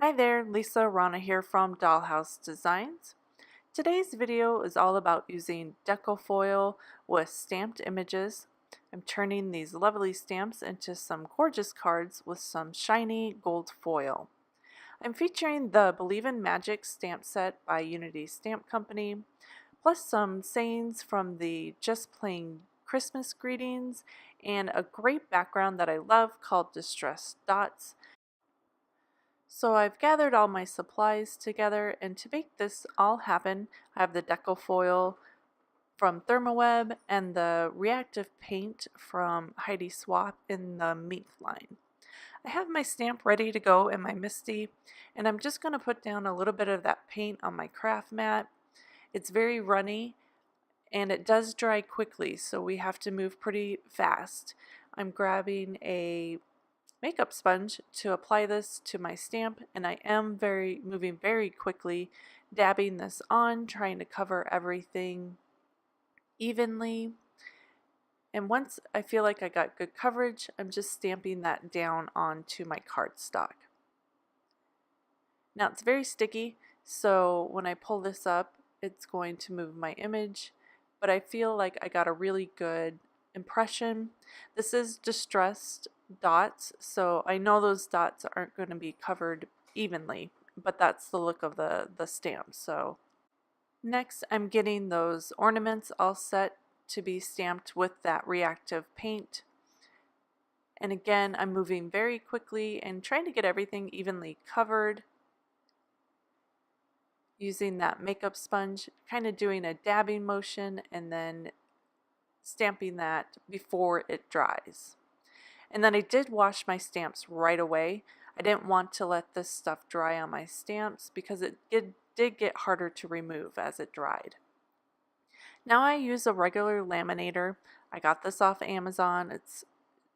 Hi there, Lisa Arana here from Dollhouse Designs. Today's video is all about using Deco foil with stamped images. I'm turning these lovely stamps into some gorgeous cards with some shiny gold foil. I'm featuring the Believe in Magic stamp set by Unity Stamp Company, plus some sayings from the Just Plain Christmas greetings, and a great background that I love called Distressed Dots. So I've gathered all my supplies together, and to make this all happen, I have the Deco foil from Thermoweb and the reactive paint from Heidi Swap in the Mink line. I have my stamp ready to go in my Misty, and I'm just going to put down a little bit of that paint on my craft mat. It's very runny and it does dry quickly, so we have to move pretty fast. I'm grabbing a makeup sponge to apply this to my stamp, and I am moving very quickly, dabbing this on, trying to cover everything evenly. And once I feel like I got good coverage, I'm just stamping that down onto my cardstock. Now it's very sticky, so when I pull this up, it's going to move my image, but I feel like I got a really good impression. This is distressed dots, so I know those dots aren't going to be covered evenly, but that's the look of the stamp. So next I'm getting those ornaments all set to be stamped with that reactive paint. And again, I'm moving very quickly and trying to get everything evenly covered using that makeup sponge, kind of doing a dabbing motion and then stamping that before it dries. And then I did wash my stamps right away. I didn't want to let this stuff dry on my stamps because it did get harder to remove as it dried. Now I use a regular laminator. I got this off Amazon. It's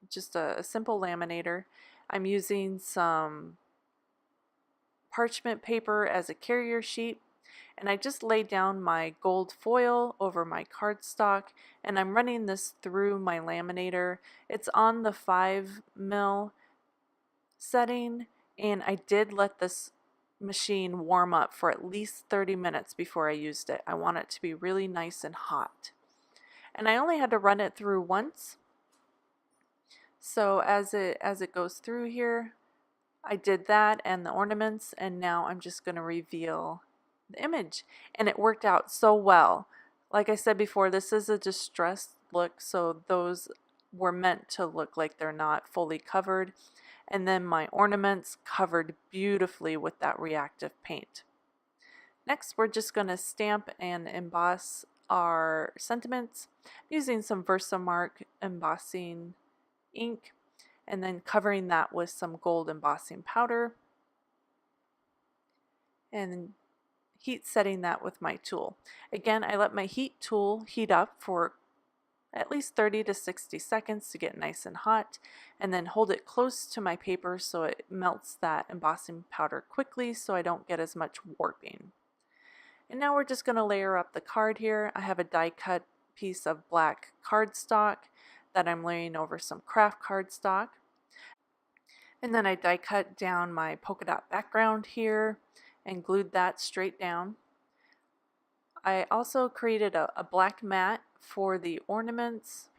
just a simple laminator. I'm using some parchment paper as a carrier sheet, and I just laid down my gold foil over my cardstock, and I'm running this through my laminator. It's on the 5mm setting, and I did let this machine warm up for at least 30 minutes before I used it. I want it to be really nice and hot. And I only had to run it through once. So as it goes through here, I did that and the ornaments, and now I'm just going to reveal the image. And it worked out so well. Like I said before, this is a distressed look, so those were meant to look like they're not fully covered. And then my ornaments covered beautifully with that reactive paint. Next, we're just going to stamp and emboss our sentiments using some Versamark embossing ink, and then covering that with some gold embossing powder and heat setting that with my tool. Again, I let my heat tool heat up for at least 30 to 60 seconds to get nice and hot, and then hold it close to my paper so it melts that embossing powder quickly so I don't get as much warping. And now we're just going to layer up the card here. I have a die cut piece of black cardstock that I'm laying over some craft cardstock. And then I die cut down my polka dot background here and glued that straight down. I also created a black mat for the ornaments.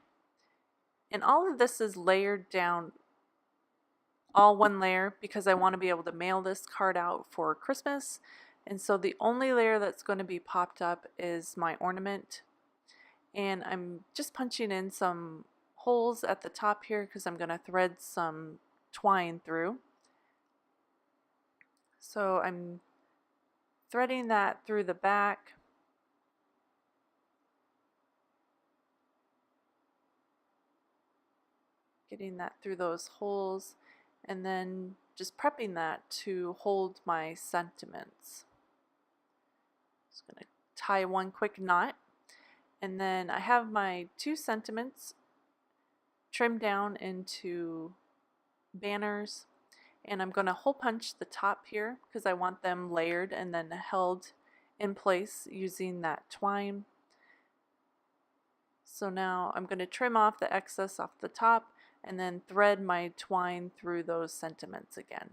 And all of this is layered down, all one layer, because I want to be able to mail this card out for Christmas. And so the only layer that's going to be popped up is my ornament. And I'm just punching in some holes at the top here because I'm going to thread some twine through. So I'm threading that through the back. Getting that through those holes, and then just prepping that to hold my sentiments. Just going to tie one quick knot, and then I have my two sentiments trimmed down into banners, and I'm going to hole punch the top here because I want them layered and then held in place using that twine. So now I'm going to trim off the excess off the top and then thread my twine through those sentiments again.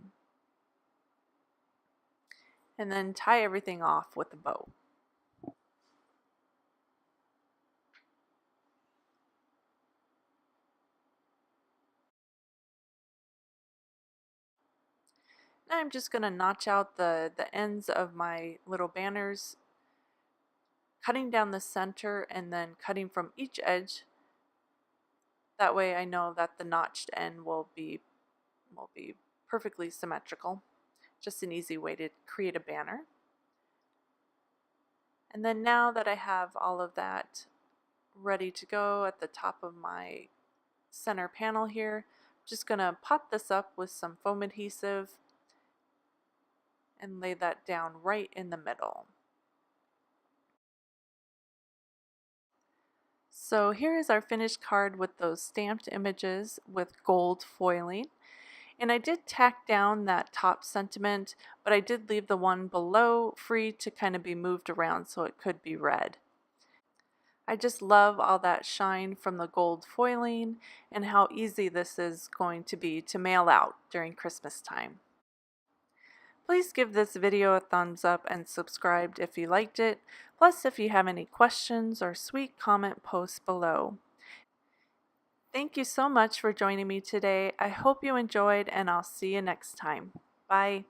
and then tie everything off with a bow. Now I'm just going to notch out the ends of my little banners, cutting down the center and then cutting from each edge. That way I know that the notched end will be perfectly symmetrical. Just an easy way to create a banner. And then now that I have all of that ready to go at the top of my center panel here, I'm just going to pop this up with some foam adhesive and lay that down right in the middle. So here is our finished card with those stamped images with gold foiling. And I did tack down that top sentiment, but I did leave the one below free to kind of be moved around so it could be read. I just love all that shine from the gold foiling and how easy this is going to be to mail out during Christmas time. Please give this video a thumbs up and subscribe if you liked it. Plus, if you have any questions or sweet comment, post below. Thank you so much for joining me today. I hope you enjoyed, and I'll see you next time. Bye.